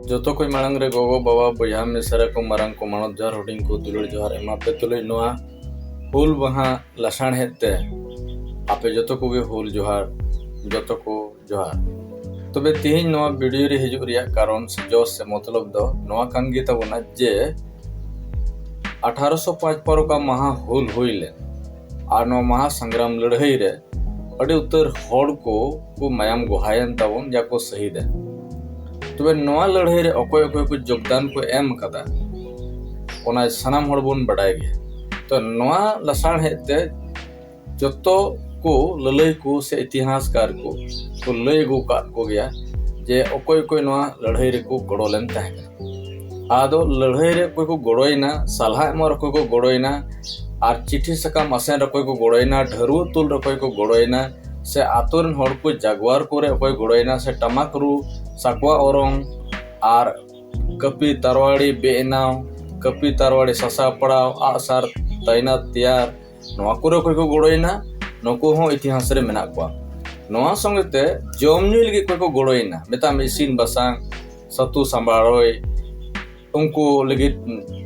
जोतो कोई मांग रे गोगो बाबा बया मिसरा को मारंग को मानव जहर हुडिंग को दुलड़ जोहार एमा पे तुले नोआ हुल वहाँ लसाण हेते आपे जोतो को गे हुल जोहार जोतो को जोहार तबे तेहिं नोआ वीडियो रे हिजुग रिया कारण से जोश से मतलब दो नोआ कांगी तबना जे 1855 का महा हुल हुईले आर नो महा संग्राम लड़ाई रे अड़ी उत्तर हड़ को मायाम गोहायन तबन या को शहीद है तबे नोआ लड़ाई रे अकोय अकोय को योगदान को एम कदा ओना सनाम हड़ बोन बडाय गे तो नोआ लसाण हेते जतो को ललई को से इतिहासकार को लई गो का को गया जे अकोय अकोय नोआ लड़ाई रे को गड़ो लेन ताहे आदो लड़ाई रे कोई को गड़ोइना सलाह एम रकोय को गड़ोइना आर चिठी सकाम असेन रकोय को गड़ोइना ढरू तुल रकोय को गड़ोइना से आतोरन हड़ को जागवार कोरे अकोय गड़ोइना से टमाक रू साकवा ओरंग आर कपी तरवाड़ी बेनाव कपी तरवाड़ी ससा पड़ाव आसार तैनात तैयार नोआ कोरे अकोय को गड़ोइना नको हो इतिहास रे मेना को नोआ संगते जमनु लगी कोय को गड़ोइना मेता इसिन बसांग सतु संभाळोय उनको लगी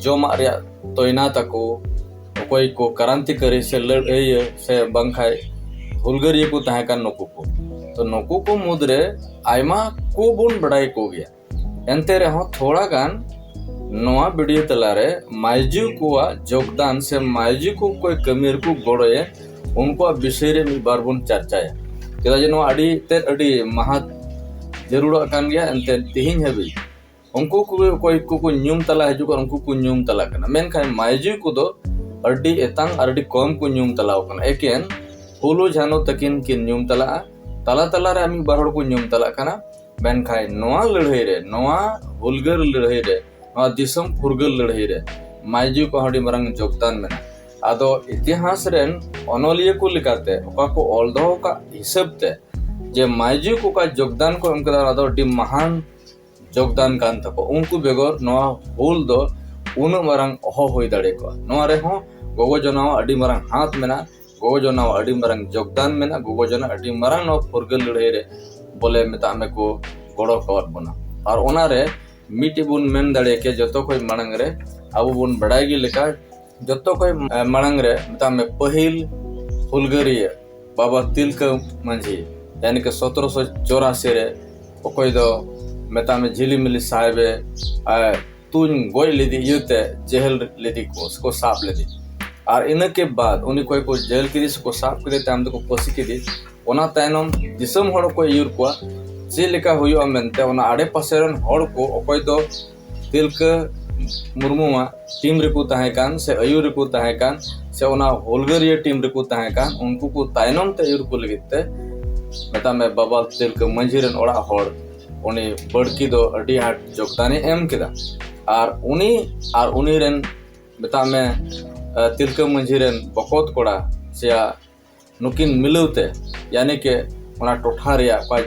जमा रे तैनात को अकोय को क्रांति करे से लड़ाई से बंखाय हुलगरिया को ताहे कान नको को तो नको को मुद्रे आयमा को बुन बड़ाई को गया एंते रे हो थोड़ा गान नोआ वीडियो तलारे मायजू को योगदान से मायजू को कोई कमीर को गड़ोए उनको विषय रे मी बार बुन चर्चाया चेदा जे नो अडी ते अडी महा जरूर कान गया एंते तिहिं हेबी उनको को कोई को न्यूम तला हजू को उनको को न्यूम तला कना मेन खाय मायजू को दो अडी एतांग अडी कम को न्यूम तलाव कना एकेन हुलु जानो तकिन किन न्यूम तला तला तला रे आमी बारहड़ को न्यूम तला कना मेन खाय नोआ लड़ाई रे नोआ हुलगर लड़ाई रे नोआ दिसम फुरगल लड़ाई रे मायजू को हडी मरंग योगदान मेना आदो इतिहास रेन अनोलिया को लिखाते ओका को ऑलदो का हिसाब ते जे मायजू को का योगदान को उनका आदो डी महान योगदान कान तको उनको बेगोर नोआ हुल दो उन मरंग हो होई दाड़े को नोआ रे हो गोगो जनाव अडी मरंग हाथ मेना गोगो जनाव अडी मरंग योगदान मेना गोगो जना अडी मरंग नो फुरगल लड़ाई रे बोले मेता में को गड़ो खबर बना और ओना रे मिटी बुन मेन दाड़े के जतो कोई मांग रे अब बुन बड़ाई गे लेका जतो कोई मांग रे मेता में पहिल हुलगरिया बाबा तिलका मांझी यानी के 1784 रे ओकोय दो मेता में झिलीमिली साहेबे तुन गोय लेदी युते जेल लेदी को उसको साफ लेदी और इन के बाद उन्हीं कोई को जेल की को साफ करे ताम को पोसी के दी ओना तायनम दिसम हड़ को यूर को जे लेका हुयो मेनते ओना आडे पासेरन हड़ को ओकोय दो तिलका मुर्मुमा टीम रे को ताहे कान से अयूर को ताहे कान से ओना होलगरिया टीम रे को ताहे कान उनको को तायनम ते यूर को लगिते मेता में बाबा तिलका मंझिरन ओड़ा हड़ उनी बड़की दो अडी हाट योगदान एम केदा और उनी रेन मेता में तिलका मंझी रेन बकोत कोड़ा से नुकिन मिलौते यानी के ओना टोठा रिया कोई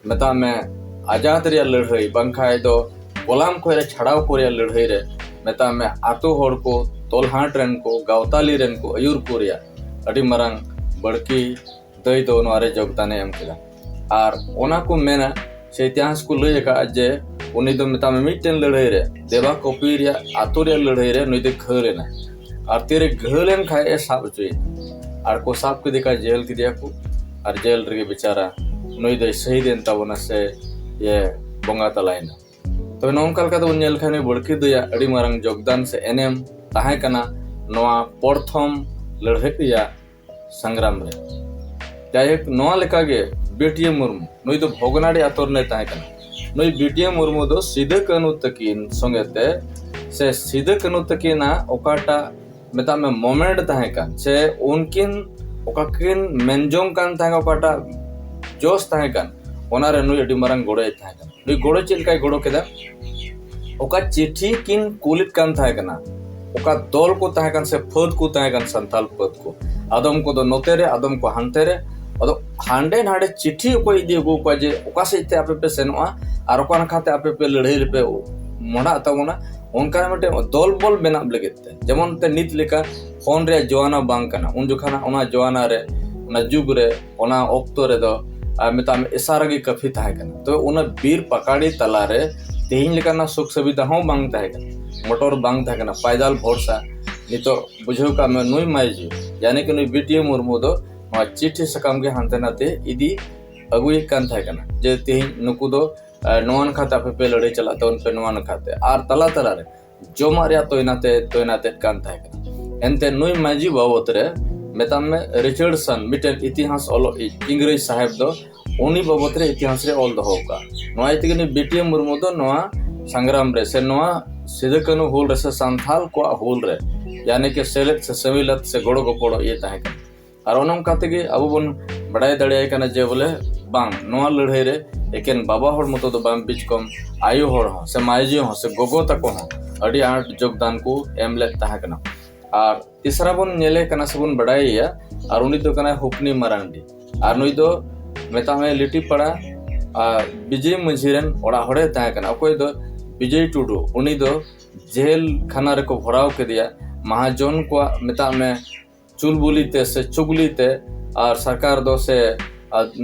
मेता में आजाद रिया लड़ाई बंखाय दो गोलाम को रे छड़ाव को रिया लड़ाई रे मेता में आतो हड़ को तोलहाट रेन को गावताली रेन को अयूर को रिया अडी मरंग बड़की दई दो नोरे योगदान एम केदा और ओना को मेना से इतिहास को लय का जे उनी दो मेता में मिटन लड़ाई रे देवा कॉपी रिया आतो रे लड़ाई रे नई दे घरे ना और तेरे घलेन खाए साब चुई और को साब के देखा जेल की दिया को और जेल रे बेचारा नई दे शहीद एन तबना से ये बंगा तलाइना तो नोंकल का तो नेल खाने बड़की दया अडी मारंग योगदान से एनएम ताहे कना नोआ प्रथम लड़ाई या संग्राम रे जायक नोआ लेका गे बेटिया मुर्मू नई दो भोगनाडी आतोर ने ताहे कना नई बेटिया मुर्मू दो सीधे कानू तकिन संगते से सीधे कानू तकिना ओकाटा मेता में मोमेंट ताहे कान से उनकिन ओकाकिन मेनजोंग कान ताहे ओकाटा जोश ताहे कान ओना रे नई अडी मारंग गोड़े ताहे कान नई गोड़े चिलकाय गोड़ो केदा ओका चिट्ठी किन कुलित कान ताहे कना ओका दल को ताहे कान से फद को ताहे कान संताल फद को आदम को दो नोते रे आदम को हांते रे अदो हांडे नाडे चिट्ठी को इदी गो को जे ओका सेते आपे पे सेनोआ और ओका खाते आपे पे लड़ाई पे मोड़ा तबना उनका मटे दल बल बेना लगते जेमन ते नित लेका फोन रे जवाना बांग कना उन जोखाना ओना जवाना रे ओना जुग रे ओना ऑक्टो रे दो मेता में इशारा की कफी ताहे कना तो उन बीर पकाड़ी तला रे तेहिन लेकाना सुख सुविधा हों बांग ताहे कना मोटर बांग ताहे कना पायदाल भरोसा नितो बुझो का में नुई माइजी यानी कि नुई बीटीएम मुर्मू दो नवा चिट्ठी सकाम के हांते नाते इदी अगुई कान ताहे कना जे तेहिन नुकु दो नवान खाता पे लड़े चला तो उन पे नवान खाते आर तला तला रे जोमा रे तोयनाते कान ताहे कना एनते नुई माइजी बाबत रे मेताम में रिचर्डसन मिटेन इतिहास ओलो इंग्रेज साहेब दो उनी बाबत रे इतिहास रे ओल दो का नवा इतिगे नुई बीटीएम मुर्मू दो नवा संग्राम रे से नवा सिदे कनु होल रे से संथाल को होल रे यानी कि सेलेट से समिलत से गोड़ो गोपोड़ो ये ताहे कना और ओनम काते के अब बन बड़ाई दड़िया कना जे बोले बांग नवा लड़ाई रे एकेन बाबा हर मतो दो बांग बीच कम आयु हर हो से माइजी हो से गोगो तको हो अड़ी आठ योगदान को एमले ताहे कना और तीसरा बन नेले कना सबन बड़ाईया और उनी दो कना हुपनी मरांडी और नुई दो मेता में लिटी पड़ा विजय मंझिरन ओड़ा हड़े ताहे कना अकोय दो विजय टुडू उनी दो जेल खाना रे को भराव के दिया महाजन को मेता में चुलबुलीते से चुगलीते और सरकार दो से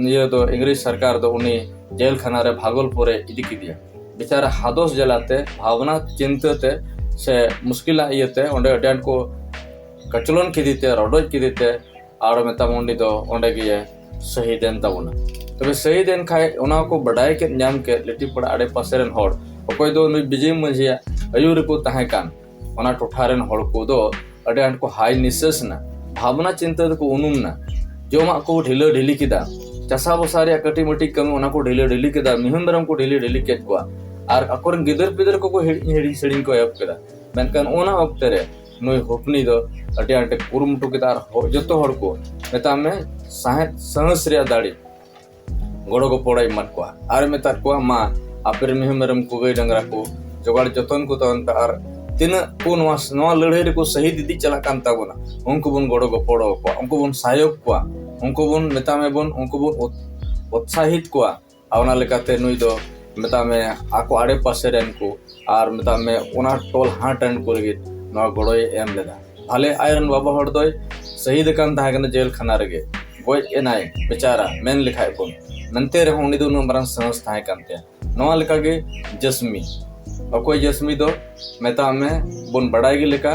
ये दो इंग्लिश सरकार दो उन्हीं जेल खाना रे भागलपुर इदी की दिया बेचारा हादोस जलाते भावना चिंतते से मुश्किल आते ओंडे अड्यान को कचलन की दीते रोडोज की दीते और मेता उन्हीं दो ओंडे की शहीद एन तबना तबे शहीद एन खाए उना को बढ़ाई के नाम के लिटी पड़ा आड़े पासेरन होड़ अकोय दो विजय मंझिया अयुर को ताहे कान ओना टोठारेन होड़ को दो अड्यान को हाई निसेस ना भावना चिंता को उनुम ना जोमा को ढिलो ढिली किदा चासा बसारे कटी मटी कमी ओना को ढिलो ढिली किदा मिहुन बरम को ढिली ढिली केट को आर अकोरन गिदर पिदर को हेड़ी सेडिंग को एप केदा मेनकान ओना वक्त रे नुई होपनी दो अड्यान टे कुरुमुटु किदा जतो हड़ को मेता में साहेब सहस रे दाड़ी गोड़ो को पोड़ाई मत को आर मेता को मा आपेर मिहुन को गई डंगरा को जोगाड़ जतन को तन आर तीन को नवा लड़ाई रे को शहीद इदी चला कान ताबोना उनको बन गोड़ो गोपोड़ो को उनको बन सहयोग को उनको बन मेता में बन उनको बन उत्साहित को आवना लेकाते नुई दो मेता में आको आड़े पासे रेन को आर मेता में ओना टोल हाट एंड को लगी नवा गोड़ोय एम लेदा भाले आयरन बाबा हड़ दोय शहीद कान ताहे कना जेल खाना रेगे गोय एनाय बेचारा मेन लिखाय बन नंते रे उनी दो नंबरन संस ताहे कानते नवा लेका गे जस्मी अकोय जस्मी दो मेता में बन बड़ाई के लेका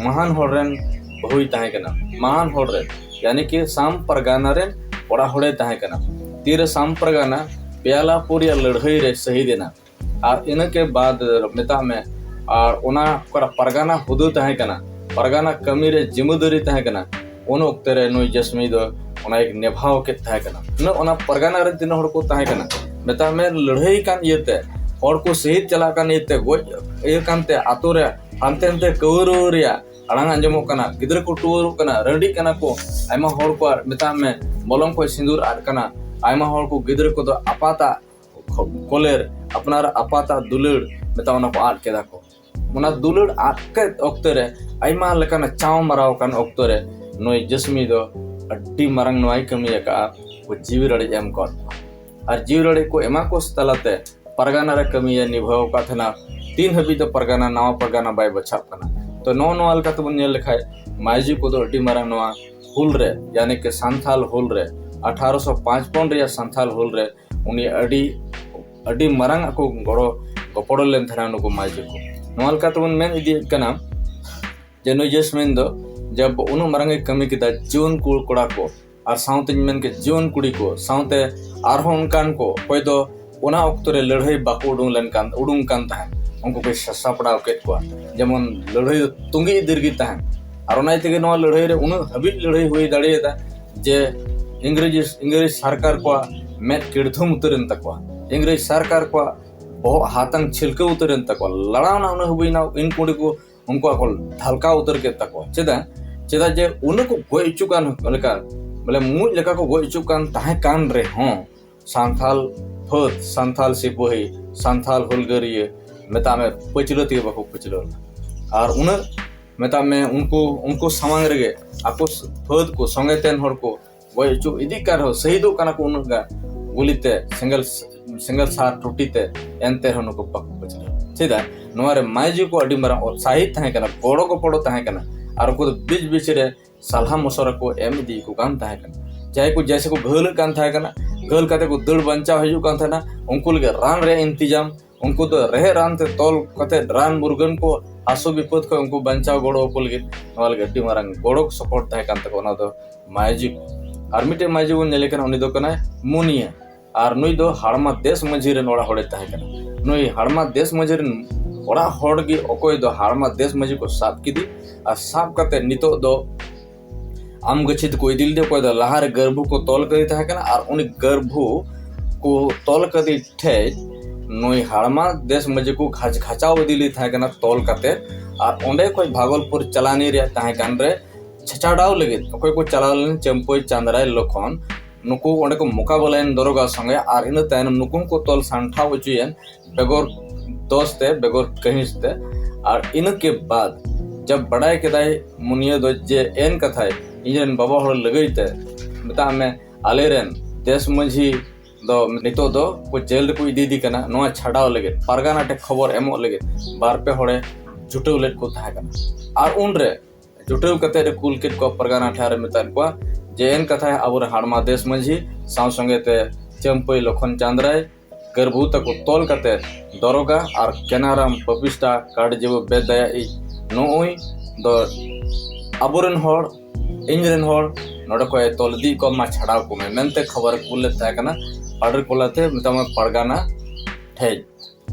महान होड़न बहुई ताहे कना महान होड़रे यानी कि साम परगाना रे ओड़ा होड़े ताहे कना तीर साम परगाना प्याला पूरी लड़ाई रे शहीद ना और इन के बाद मेता में और ओना कोरा परगाना हुदू ताहे कना परगाना कमी रे जिम्मेदारी ताहे कना उन वक्त रे नुई जस्मी दो ओना एक निभाव के ताहे कना न ओना परगाना रे दिन होड़ को ताहे कना मेता में लड़ाई कान येते और को शहीद चला कान येते गोय ए कानते आतो रे हानते हानते कवरो रिया अड़ांग अंजमो कना गिदर को टुवरो कना रडी कना को आयमा होड़ को मेता में मलम को सिंदूर आद कना आयमा होड़ को गिदर को दो अपाता कोलेर अपनार अपाता दुलड़ मेता ओना को आद केदा को ओना दुलड़ आद के वक्त रे आयमा लेकाना चाव मराव कान वक्त रे नोय जस्मी दो अड्डी मारंग नोय कमी का को जीवी रड़ी एम को और जीवी रड़ी को एमा को तलाते परगाना रे कमी निभाव का थना 3 हबी तो परगाना नवा परगाना बाय बछाप कना तो नो नोल का तो नेल लिखाय माइजी को दो अड्डी मारंग नवा हुल रे यानी कि संथाल हुल रे 1805 पौन रे संथाल हुल रे उनी अड्डी मारंग को गड़ो गोपड़ो लेन थना नुको माइजी को नोल का तो मेन इदी कना जेनो जस्मिन दो जब उनु मारंग कमी किदा जीवन कोड़ा को और साउते मेन के जीवन कुड़ी को साउते आरहोन कान को कोई दो ओना वक्त रे लड़ाई बाको उडुंग कान ताहे उनको को सापड़ाव के को जेमन लड़ाई तुंगी दीर्घी ताहे और ओना तेगे नवा लड़ाई रे उन हबी लड़ाई हुई दाड़ियता जे इंग्रेज सरकार को मेट किड़थुम उतरन तकवा इंग्रेज सरकार को बहु हाथंग छिलके उतरन तकवा लड़ावना उन हबीना इन कुड़ी को उनको को ढलका उतर के तकवा चेदा जे उनको गोय चुकान लेका बोले मुज लेका को गोय चुकान ताहे कान रे हो सांथाल फत सांथाल सिपाही सांथाल हुलगरिये मेता में पचलती बाको पचलो और उन मेता में उनको सामांग रे आको फत को संगे तेन हर को गोय चु इदी कार हो शहीदो काना को उनगा गुलिते सिंगल सार टूटीते एनते हन को बाको पचलो चेदा नोरे माइजी को अडी मरा उत्साहित ताहे कना गोड़ो को पड़ो ताहे कना और को बीच बीच रे सलाह मशवरा को एम दी को काम ताहे कना चाहे को जैसे को घल कान ताहे कना घल काते को दड़ बंचा हजू कान थाना उनको लगे रान रे इंतजाम उनको दो रहे रान ते तोल कते रान मुर्गन को आसो विपद को उनको बंचाव गोड़ो को लगे नवा लगे अड्डी मारंग गोड़ो सपोर्ट ताहे कान तको ओना दो मायजी आर मिटे मायजी बन नेले कना उनी दो कना मुनिया आर नुई दो हाड़मा देश मझी रे नोड़ा होड़े ताहे कना नुई हाड़मा देश मझी रे ओड़ा होड़ गी ओकोय दो हाड़मा देश मझी को साब किदी आ साब कते नितो दो आम गछित को इदिल दे कोय दो लहार गर्भु को तोल करी ताहे कना आर उनी गर्भु को तोल कदी ठे नुई हाड़मा देश मझी को घाचाव दिली ताहे कना तोल कते आर ओंडे कोई भागलपुर चलानी रे ताहे कान रे छचाड़ाव लगे ओकोय को चलालन चंपोय चांदराय लखन नुकु ओंडे को मुकाबलायन दरोगा संगे आर इन तायन नुकुम को तोल सांठाव उचुयन बेगोर दोस्ते बेगोर कहिसते आर इनके बाद जब बड़ाई केदाय मुनिया दो जे एन कथाय इजन बाबा हड़ लगैते मता में आलेरेन देश मझी दो नितो दो को जेल को इदी कना नोआ छाड़ाव लगे पारगाना टे खबर एमो लगे बार पे हड़े जुटेव लेट को ताहे कना आर उन रे जुटेव कते रे कुल केट को पारगाना ठारे मेतान को जे एन कथा अब हाड़मा देश मझी साव संगे ते चंपई लखन चांद्राय गर्भूत को तोल कते दरोगा और केनाराम पपिस्टा काट जेबो बेदया इ नोई दो अबुरन हड़ इंजरन हड़ नोडे को तोल दी को मा छाड़ाव को में मेनते खबर कुल ताहे कना ऑर्डर कोलाते मिताम पारगाना ठेज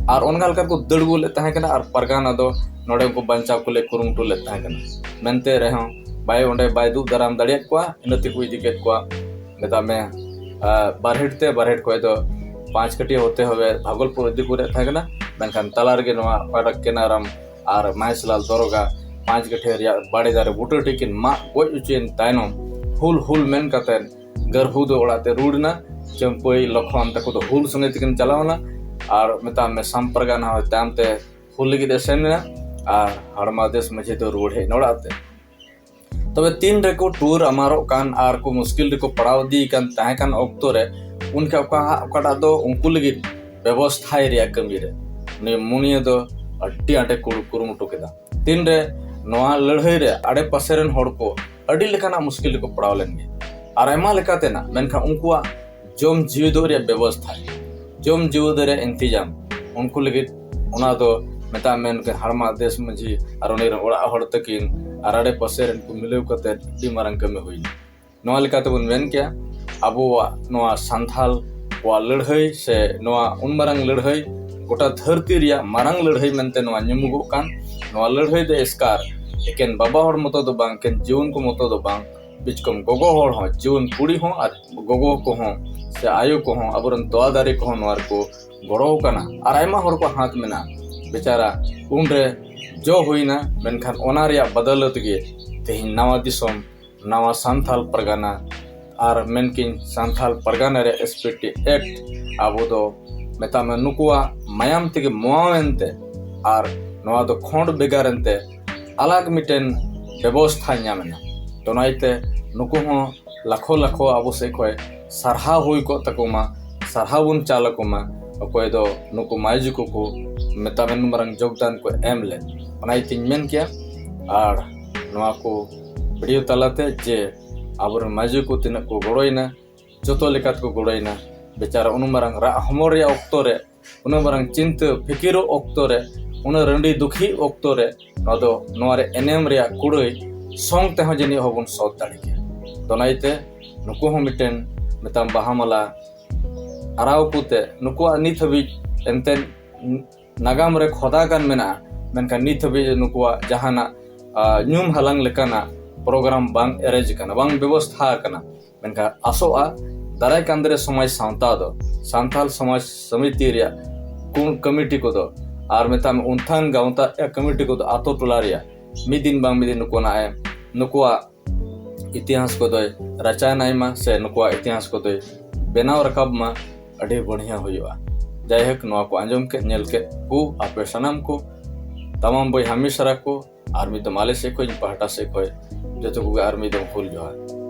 और ओनगाल का को दड़गु ले ताहे कना और पारगाना दो नोडे को बंचाव को ले कुरुमटू ले ताहे कना मेनते रहो बाय ओंडे बाय दु दराम दड़िया को इनते को इदी केट को मेता में बारहेट को दो 5 कटी होते हुए भागलपुर इदी को ताहे कना मेनखान तलार गे नोआ पाडक केनाराम और महेशलाल दरोगा 5 कटे रिया बाड़े दारे बुटर टिकिन मा गोय उचेन तायनम हुल हुल मेन कते गर्भु दो ओड़ाते रूडना चंपई लखन तको दो हुल संगे तिकिन चलावना और मेता में संपर्गाना हो तामते हुल लगी देसेना और हाड़मा देश मझे तो रूड हे नोड़ाते तबे 3 रेको टूर अमारो कान आर को मुश्किल रेको पड़ाव दी कान ताहे कान ऑक्टो रे उनका ओकाटा दो उनको लगी व्यवस्था रिया कमी रे ने मुनिया दो अड्डी आटे कुरुमुटु केदा 3 रे नोआ लड़ाई रे आड़े पासेरन हड़ को अड्डी लेकाना मुश्किल को पड़ाव लेंगे और आयमा लेकाते ना मेनखा उनकुआ जोम जीवदो रे व्यवस्था जोम जीवदो रे इंतजाम उनको लगी उना दो मेता मेन के हाड़मा देश मझी और उनी ओड़ा हड़ तकिन और आड़े पासेरन को मिलेव कते अड्डी मारंग कमी हुई नोआ लेकाते बन मेन क्या अबुआ नोआ सांथाल वा लड़ाई से नोआ उन मारंग लड़ाई गोटा धरती रिया मारंग लड़ाई मेनते नोआ निमुगो कान नोआ लड़ाई दे स्कार एकेन बाबा हड़ मतो दो बांग केन जीवन को मतो दो बांग बिचकम गोगो हड़ हो जीवन कुड़ी हो और गोगो को हो से आयु को हो अबरन तोआ दारे को हो नोआर को गड़ो काना और आयमा हड़ को हाथ में ना बेचारा उन रे जो हुईना मेनखान ओना रिया बदलत गे तेहिन नवा दिसोम नवा सांथाल परगाना और मेनकिन सांथाल परगाना रे एसपीटी एक्ट आबो दो मेता में नुकुआ मायाम तेगे मोआवेंते और नवा दो खोंड बेगारंते अलग मिटेन व्यवस्था ᱧᱟᱢᱮᱱᱟ तो नाइते नुकु हो लाखो लाखो आबो से कोय सरहा हुई को तकोमा सरहाबुन चालकोमा अकोय दो नुकु मायजुको को मेताबेन मरंग योगदान को एमले ओनाइते मेन किया और नवा को वीडियो तलाते जे आबर मायजुको तिना को गड़ोइना जतो लेकात को गड़ोइना बेचारा उन मरंग रा हमरिया ऑक्टो रे उन मरंग चिंता फिकिरो ऑक्टो रे उन रंडी दुखी ऑक्टो रे नदो नोरे एनएम रिया कुड़ई संग ते हो जनी होबन सौत दाड़ी के तो नाइते नुकु हो मिटेन मेताम बाहामला आराव पुते नुकु नित हबी एनते नागाम रे खोदा गान मेना मेनका नित हबी नुकुआ जहाना न्यूम हलांग लेकाना प्रोग्राम बांग एरेज काना बांग व्यवस्था काना मेनका आसोआ दाराय कांदरे समाज सावता दो सांथाल समाज समिति रिया कुन कमिटी को दो और मेताम उनथान गावता ए कमिटी को दो आतो टोला रिया मिदिन बांग मिदिन नुकुना ए नुकुआ इतिहास को दो रचानाइमा से नुकुआ इतिहास को दो बेनाव रकाब मा अड़ी बढ़िया हुआ जायहक नोआ को आंजम के नेल के को आपे सनम को तमाम बोई हमेशा को आर्मी दमाले से कोई पहाटा से कोई जो तो आर्मी दम फुल जो है।